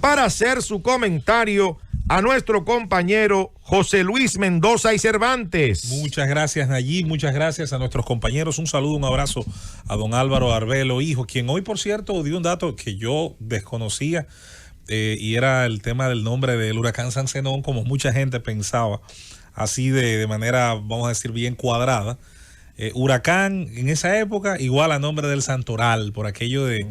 para hacer su comentario a nuestro compañero José Luis Mendoza y Cervantes. Muchas gracias, Nayib, muchas gracias a nuestros compañeros. Un saludo, un abrazo a don Álvaro Arbelo, hijo, quien hoy, por cierto, dio un dato que yo desconocía, y era el tema del nombre del huracán San Zenón, como mucha gente pensaba, así de manera, vamos a decir, bien cuadrada. Huracán en esa época igual a nombre del santoral, por aquello de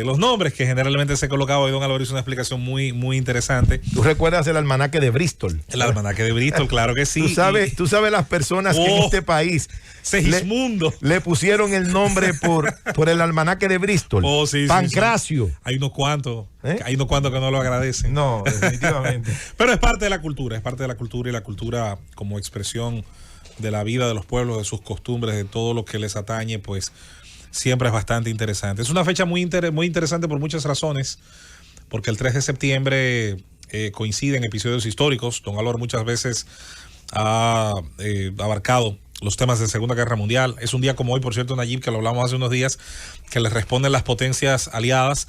los nombres que generalmente se colocaba. Y don Álvaro hizo una explicación muy, muy interesante. ¿Tú recuerdas el almanaque de Bristol? El almanaque de Bristol, claro que sí. Tú sabes las personas que en este país Segismundo le pusieron el nombre por el almanaque de Bristol. Sí, Pancracio. Sí. Hay unos cuantos que no lo agradecen. No, definitivamente. Pero es parte de la cultura, y la cultura como expresión de la vida de los pueblos, de sus costumbres, de todo lo que les atañe, pues siempre es bastante interesante. Es una fecha muy interesante por muchas razones, porque el 3 de septiembre coincide en episodios históricos. Don Álvaro muchas veces ha abarcado los temas de Segunda Guerra Mundial. Es un día como hoy, por cierto, Nayib, que lo hablamos hace unos días, que le responden las potencias aliadas,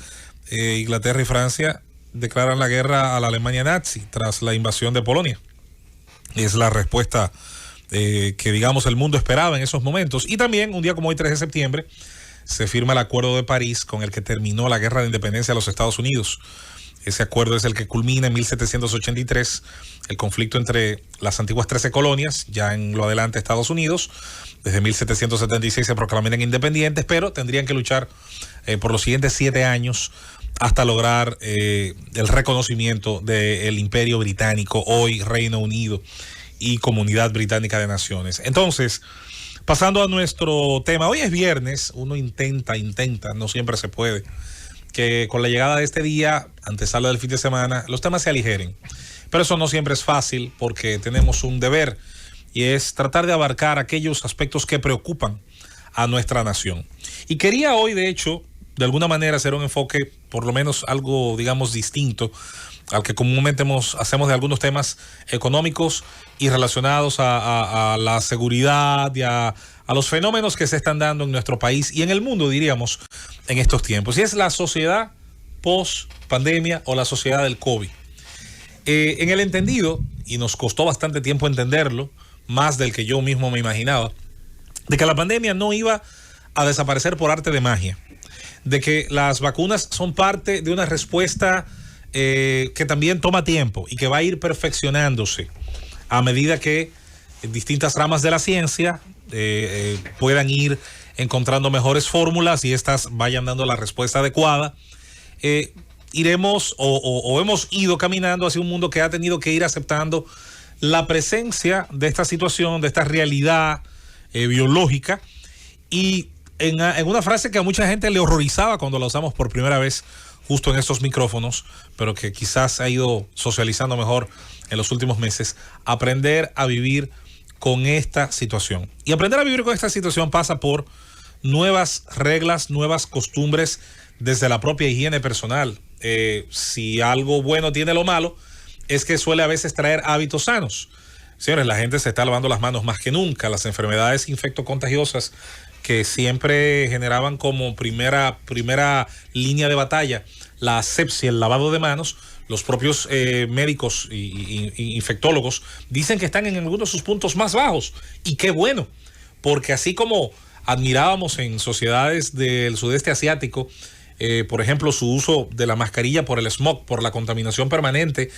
Inglaterra y Francia, declaran la guerra a la Alemania nazi tras la invasión de Polonia. Es la respuesta que, digamos, el mundo esperaba en esos momentos. Y también un día como hoy, 3 de septiembre, se firma el Acuerdo de París, con el que terminó la Guerra de Independencia de los Estados Unidos. Ese acuerdo es el que culmina en 1783 el conflicto entre las antiguas 13 colonias, ya en lo adelante Estados Unidos. Desde 1776 se proclamarían independientes, pero tendrían que luchar por los siguientes 7 años hasta lograr el reconocimiento del Imperio Británico, hoy Reino Unido y Comunidad Británica de Naciones. Entonces, pasando a nuestro tema, hoy es viernes, uno intenta, no siempre se puede, que con la llegada de este día, antesala del fin de semana, los temas se aligeren. Pero eso no siempre es fácil, porque tenemos un deber, y es tratar de abarcar aquellos aspectos que preocupan a nuestra nación. Y quería hoy, de hecho, de alguna manera hacer un enfoque, por lo menos algo, digamos, distinto al que comúnmente hacemos de algunos temas económicos y relacionados a la seguridad y a los fenómenos que se están dando en nuestro país y en el mundo, diríamos, en estos tiempos. Y es la sociedad post-pandemia o la sociedad del COVID. En el entendido, y nos costó bastante tiempo entenderlo, más del que yo mismo me imaginaba, de que la pandemia no iba a desaparecer por arte de magia, de que las vacunas son parte de una respuesta que también toma tiempo y que va a ir perfeccionándose a medida que distintas ramas de la ciencia puedan ir encontrando mejores fórmulas y estas vayan dando la respuesta adecuada. Iremos o hemos ido caminando hacia un mundo que ha tenido que ir aceptando la presencia de esta situación, de esta realidad biológica, y en una frase que a mucha gente le horrorizaba cuando la usamos por primera vez justo en estos micrófonos, pero que quizás se ha ido socializando mejor en los últimos meses: aprender a vivir con esta situación. Y aprender a vivir con esta situación pasa por nuevas reglas, nuevas costumbres desde la propia higiene personal. Si algo bueno tiene lo malo, es que suele a veces traer hábitos sanos. Señores, la gente se está lavando las manos más que nunca. Las enfermedades infectocontagiosas que siempre generaban como primera línea de batalla la asepsia, el lavado de manos, los propios médicos y infectólogos dicen que están en algunos de sus puntos más bajos. Y qué bueno, porque así como admirábamos en sociedades del sudeste asiático, por ejemplo, su uso de la mascarilla por el smog, por la contaminación permanente,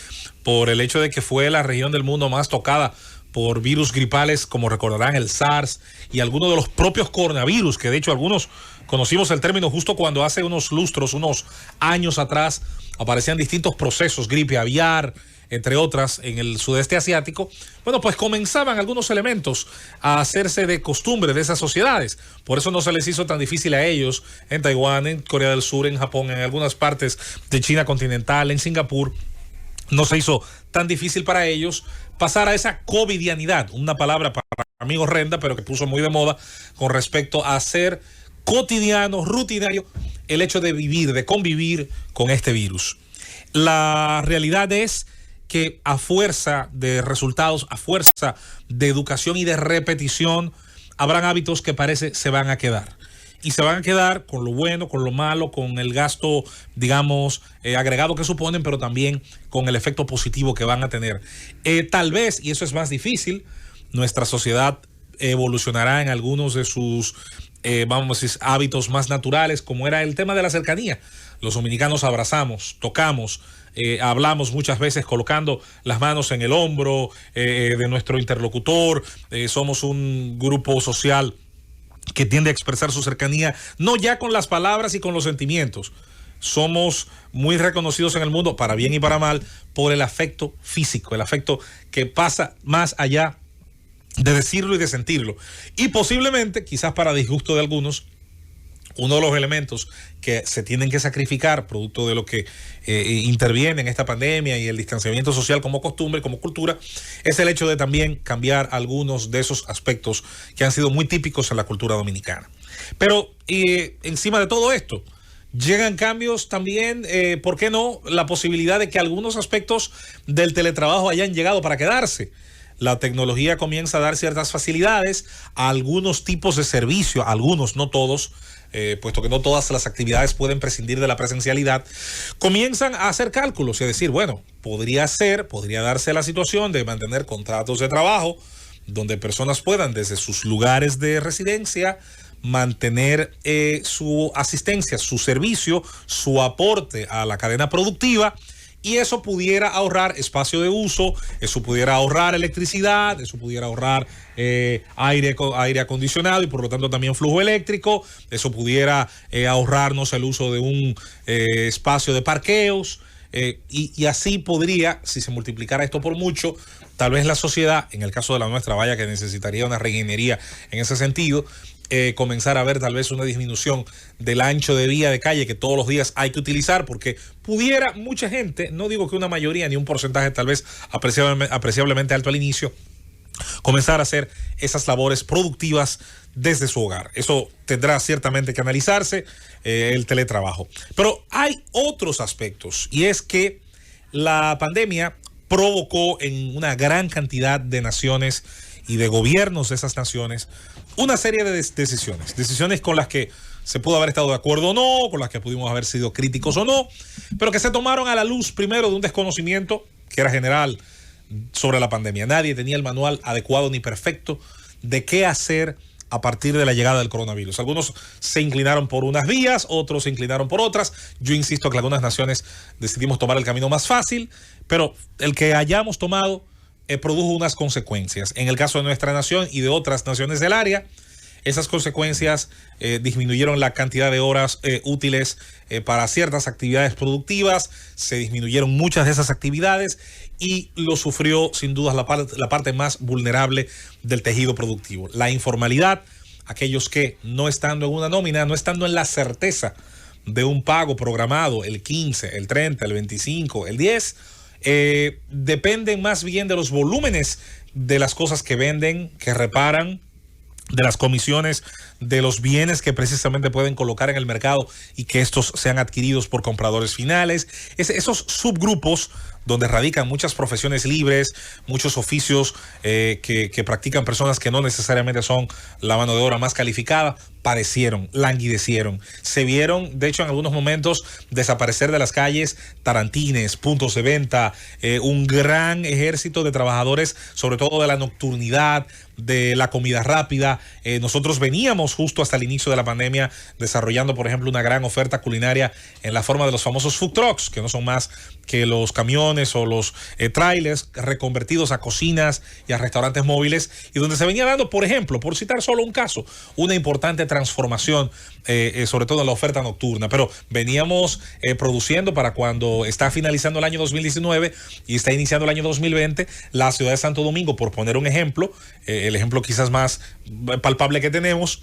por el hecho de que fue la región del mundo más tocada por virus gripales, como recordarán el SARS y algunos de los propios coronavirus, que de hecho algunos conocimos el término justo cuando hace unos lustros, unos años atrás, aparecían distintos procesos, gripe aviar, entre otras, en el sudeste asiático. Bueno, pues comenzaban algunos elementos a hacerse de costumbre de esas sociedades. Por eso no se les hizo tan difícil a ellos en Taiwán, en Corea del Sur, en Japón, en algunas partes de China continental, en Singapur. No se hizo tan difícil para ellos pasar a esa covidianidad, una palabra para mí horrenda, pero que puso muy de moda con respecto a ser cotidiano, rutinario, el hecho de vivir, de convivir con este virus. La realidad es que a fuerza de resultados, a fuerza de educación y de repetición, habrán hábitos que parece se van a quedar. y se van a quedar con lo bueno, con lo malo, con el gasto, digamos, agregado que suponen, pero también con el efecto positivo que van a tener. Tal vez, y eso es más difícil, nuestra sociedad evolucionará en algunos de sus vamos a decir, hábitos más naturales, como era el tema de la cercanía. Los dominicanos abrazamos, tocamos, hablamos muchas veces colocando las manos en el hombro de nuestro interlocutor. Somos un grupo social que tiende a expresar su cercanía, no ya con las palabras y con los sentimientos. Somos muy reconocidos en el mundo, para bien y para mal, por el afecto físico, el afecto que pasa más allá de decirlo y de sentirlo. Y posiblemente, quizás para disgusto de algunos, uno de los elementos que se tienen que sacrificar producto de lo que interviene en esta pandemia y el distanciamiento social como costumbre, como cultura, es el hecho de también cambiar algunos de esos aspectos que han sido muy típicos en la cultura dominicana. Pero encima de todo esto, llegan cambios también, ¿por qué no? La posibilidad de que algunos aspectos del teletrabajo hayan llegado para quedarse. La tecnología comienza a dar ciertas facilidades a algunos tipos de servicio, algunos, no todos, puesto que no todas las actividades pueden prescindir de la presencialidad. Comienzan a hacer cálculos y a decir, bueno, podría darse la situación de mantener contratos de trabajo donde personas puedan desde sus lugares de residencia mantener su asistencia, su servicio, su aporte a la cadena productiva. Y eso pudiera ahorrar espacio de uso, eso pudiera ahorrar electricidad, eso pudiera ahorrar aire acondicionado y por lo tanto también flujo eléctrico, eso pudiera ahorrarnos el uso de un espacio de parqueos y así podría, si se multiplicara esto por mucho, tal vez la sociedad, en el caso de la nuestra, vaya que necesitaría una reingeniería en ese sentido, comenzar a ver tal vez una disminución del ancho de vía de calle que todos los días hay que utilizar, porque pudiera mucha gente, no digo que una mayoría ni un porcentaje tal vez apreciablemente alto al inicio, comenzar a hacer esas labores productivas desde su hogar. Eso tendrá ciertamente que analizarse, el teletrabajo. Pero hay otros aspectos, y es que la pandemia provocó en una gran cantidad de naciones y de gobiernos de esas naciones una serie de decisiones con las que se pudo haber estado de acuerdo o no, con las que pudimos haber sido críticos o no, pero que se tomaron a la luz primero de un desconocimiento que era general sobre la pandemia. Nadie tenía el manual adecuado ni perfecto de qué hacer a partir de la llegada del coronavirus. Algunos se inclinaron por unas vías, otros se inclinaron por otras. Yo insisto que algunas naciones decidimos tomar el camino más fácil, pero el que hayamos tomado produjo unas consecuencias. En el caso de nuestra nación y de otras naciones del área, esas consecuencias disminuyeron la cantidad de horas útiles para ciertas actividades productivas, se disminuyeron muchas de esas actividades y lo sufrió sin duda la parte más vulnerable del tejido productivo. La informalidad, aquellos que no estando en una nómina, no estando en la certeza de un pago programado el 15, el 30, el 25, el 10, dependen más bien de los volúmenes de las cosas que venden, que reparan, de las comisiones, de los bienes que precisamente pueden colocar en el mercado y que estos sean adquiridos por compradores finales. Esos subgrupos donde radican muchas profesiones libres, muchos oficios que practican personas que no necesariamente son la mano de obra más calificada, padecieron, languidecieron. Se vieron, de hecho, en algunos momentos desaparecer de las calles tarantines, puntos de venta, un gran ejército de trabajadores, sobre todo de la nocturnidad, de la comida rápida. Nosotros veníamos justo hasta el inicio de la pandemia desarrollando, por ejemplo, una gran oferta culinaria en la forma de los famosos food trucks, que no son más que los camiones o los trailers reconvertidos a cocinas y a restaurantes móviles, y donde se venía dando, por ejemplo, por citar solo un caso, una importante transformación, sobre todo en la oferta nocturna. Pero veníamos produciendo para cuando está finalizando el año 2019 y está iniciando el año 2020, la ciudad de Santo Domingo, por poner un ejemplo, el ejemplo quizás más palpable que tenemos,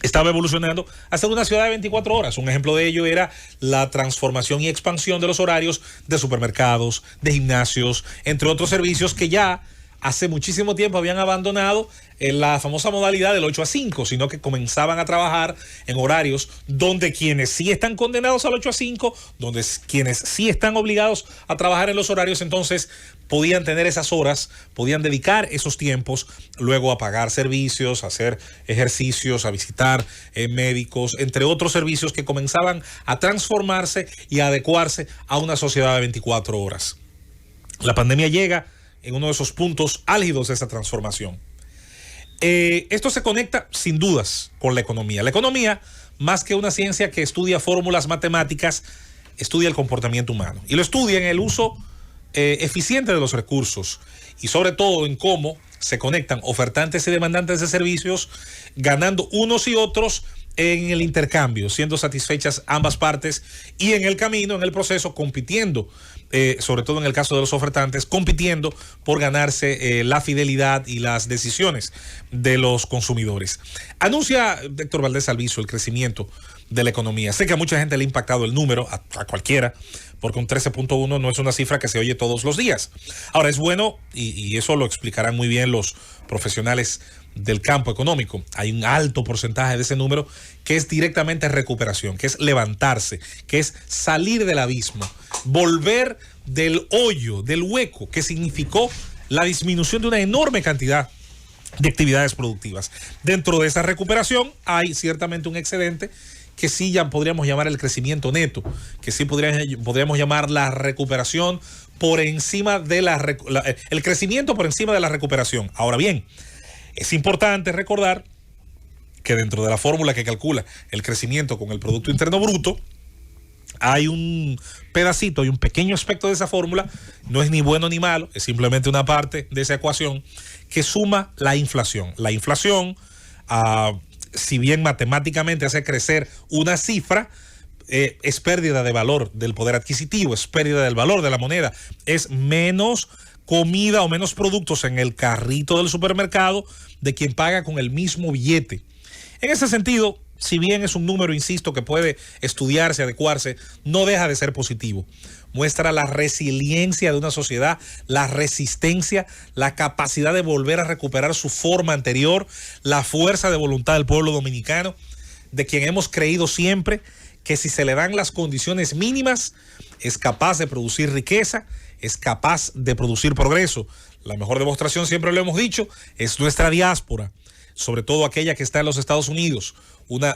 estaba evolucionando hasta una ciudad de 24 horas. Un ejemplo de ello era la transformación y expansión de los horarios de supermercados, de gimnasios, entre otros servicios que ya hace muchísimo tiempo habían abandonado la famosa modalidad del 8 a 5, sino que comenzaban a trabajar en horarios donde quienes sí están condenados al 8 a 5, donde quienes sí están obligados a trabajar en los horarios, entonces podían tener esas horas, podían dedicar esos tiempos luego a pagar servicios, a hacer ejercicios, a visitar médicos, entre otros servicios que comenzaban a transformarse y a adecuarse a una sociedad de 24 horas. La pandemia llega en uno de esos puntos álgidos de esa transformación. Esto se conecta sin dudas con la economía. La economía, más que una ciencia que estudia fórmulas matemáticas, estudia el comportamiento humano y lo estudia en el uso eficiente de los recursos y sobre todo en cómo se conectan ofertantes y demandantes de servicios, ganando unos y otros en el intercambio, siendo satisfechas ambas partes y en el camino, en el proceso, compitiendo, sobre todo en el caso de los ofertantes, compitiendo por ganarse la fidelidad y las decisiones de los consumidores. Anuncia Héctor Valdés Alviso el crecimiento de la economía. Sé que a mucha gente le ha impactado el número, a cualquiera, porque un 13.1 no es una cifra que se oye todos los días. Ahora, es bueno, y eso lo explicarán muy bien los profesionales del campo económico, hay un alto porcentaje de ese número que es directamente recuperación, que es levantarse, que es salir del abismo, volver del hoyo, del hueco que significó la disminución de una enorme cantidad de actividades productivas. Dentro de esa recuperación hay ciertamente un excedente que sí ya podríamos llamar el crecimiento neto, que sí podríamos llamar la recuperación por encima de el crecimiento por encima de la recuperación. Ahora bien, es importante recordar que dentro de la fórmula que calcula el crecimiento con el Producto Interno Bruto, hay un pedacito, hay un pequeño aspecto de esa fórmula, no es ni bueno ni malo, es simplemente una parte de esa ecuación que suma la inflación. La inflación, si bien matemáticamente hace crecer una cifra, es pérdida de valor del poder adquisitivo, es pérdida del valor de la moneda, es menos comida o menos productos en el carrito del supermercado de quien paga con el mismo billete. En ese sentido, si bien es un número, insisto, que puede estudiarse, adecuarse, no deja de ser positivo. Muestra la resiliencia de una sociedad, la resistencia, la capacidad de volver a recuperar su forma anterior, la fuerza de voluntad del pueblo dominicano, de quien hemos creído siempre que si se le dan las condiciones mínimas, es capaz de producir riqueza, es capaz de producir progreso. La mejor demostración, siempre lo hemos dicho, es nuestra diáspora, sobre todo aquella que está en los Estados Unidos.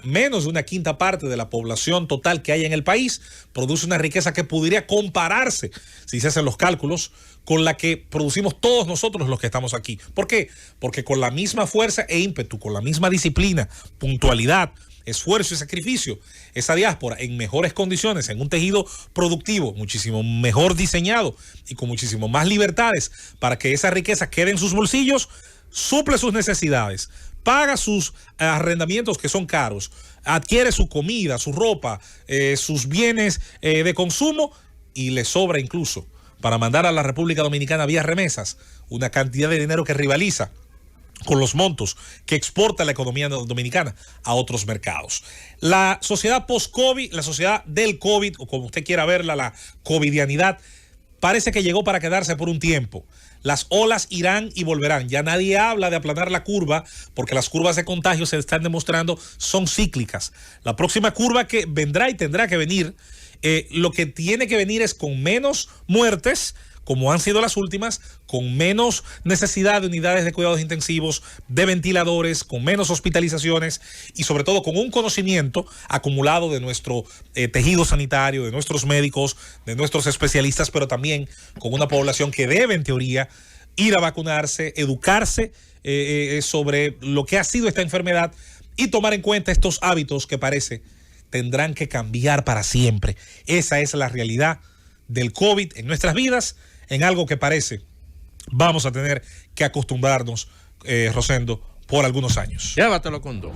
Menos de una quinta parte de la población total que hay en el país produce una riqueza que podría compararse, si se hacen los cálculos, con la que producimos todos nosotros los que estamos aquí. ¿Por qué? Porque con la misma fuerza e ímpetu, con la misma disciplina, puntualidad, esfuerzo y sacrificio, esa diáspora en mejores condiciones, en un tejido productivo muchísimo mejor diseñado y con muchísimo más libertades para que esa riqueza quede en sus bolsillos, suple sus necesidades, paga sus arrendamientos que son caros, adquiere su comida, su ropa, sus bienes de consumo y le sobra incluso para mandar a la República Dominicana vía remesas una cantidad de dinero que rivaliza con los montos que exporta la economía dominicana a otros mercados. La sociedad post-COVID, la sociedad del COVID, o como usted quiera verla, la covidianidad, parece que llegó para quedarse por un tiempo. Las olas irán y volverán. Ya nadie habla de aplanar la curva porque las curvas de contagio se están demostrando son cíclicas. La próxima curva que vendrá y tendrá que venir, lo que tiene que venir es con menos muertes, como han sido las últimas, con menos necesidad de unidades de cuidados intensivos, de ventiladores, con menos hospitalizaciones y sobre todo con un conocimiento acumulado de nuestro tejido sanitario, de nuestros médicos, de nuestros especialistas, pero también con una población que debe, en teoría, ir a vacunarse, educarse sobre lo que ha sido esta enfermedad y tomar en cuenta estos hábitos que parece tendrán que cambiar para siempre. Esa es la realidad del COVID en nuestras vidas, en algo que parece vamos a tener que acostumbrarnos, Rosendo, por algunos años. Llévatelo con dos.